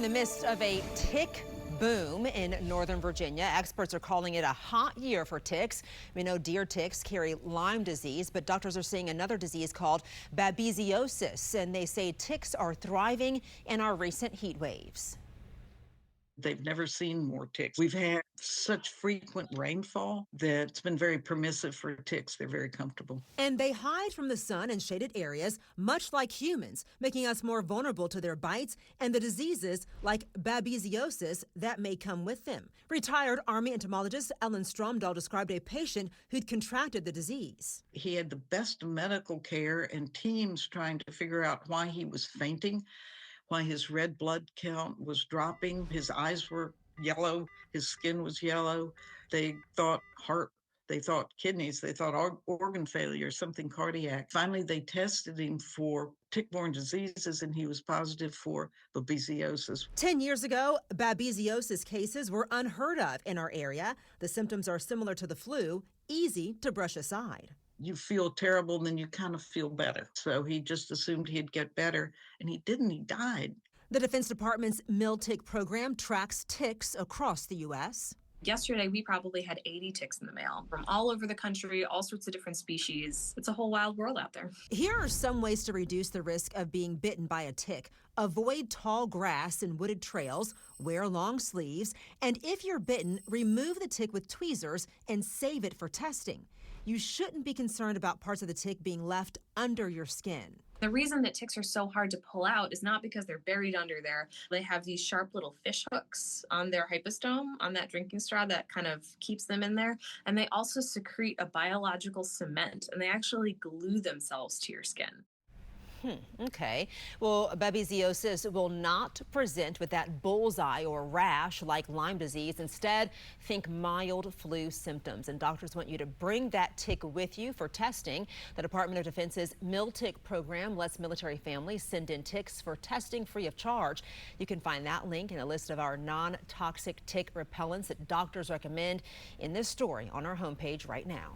the midst of a tick boom in Northern Virginia, experts are calling it a hot year for ticks. We know deer ticks carry Lyme disease, but doctors are seeing another disease called Babesiosis, and they say ticks are thriving in our recent heat waves. They've never seen more ticks. We've had such frequent rainfall that it's been very permissive for ticks. They're very comfortable. And they hide from the sun in shaded areas, much like humans, making us more vulnerable to their bites and the diseases like babesiosis that may come with them. Retired Army entomologist Ellen Stromdahl described a patient who'd contracted the disease. He had the best medical care and teams trying to figure out why he was fainting, why his red blood count was dropping, his eyes were yellow, his skin was yellow. They thought heart, they thought kidneys, they thought organ failure, something cardiac. Finally, they tested him for tick-borne diseases, and he was positive for babesiosis. 10 years ago, babesiosis cases were unheard of in our area. The symptoms are similar to the flu, easy to brush aside. You feel terrible, and then you kind of feel better. So he just assumed he'd get better, and he didn't. He died. The Defense Department's Mill-Tick program tracks ticks across the U.S. Yesterday, we probably had 80 ticks in the mail from all over the country, all sorts of different species. It's a whole wild world out there. Here are some ways to reduce the risk of being bitten by a tick. Avoid tall grass and wooded trails, wear long sleeves, and if you're bitten, remove the tick with tweezers and save it for testing. You shouldn't be concerned about parts of the tick being left under your skin. The reason that ticks are so hard to pull out is not because they're buried under there. They have these sharp little fish hooks on their hypostome, on that drinking straw that kind of keeps them in there. And they also secrete a biological cement, and they actually glue themselves to your skin. Okay. Well, babesiosis will not present with that bullseye or rash like Lyme disease. Instead, think mild flu symptoms. And doctors want you to bring that tick with you for testing. The Department of Defense's Mill-Tick program lets military families send in ticks for testing free of charge. You can find that link and a list of our non-toxic tick repellents that doctors recommend in this story on our homepage right now.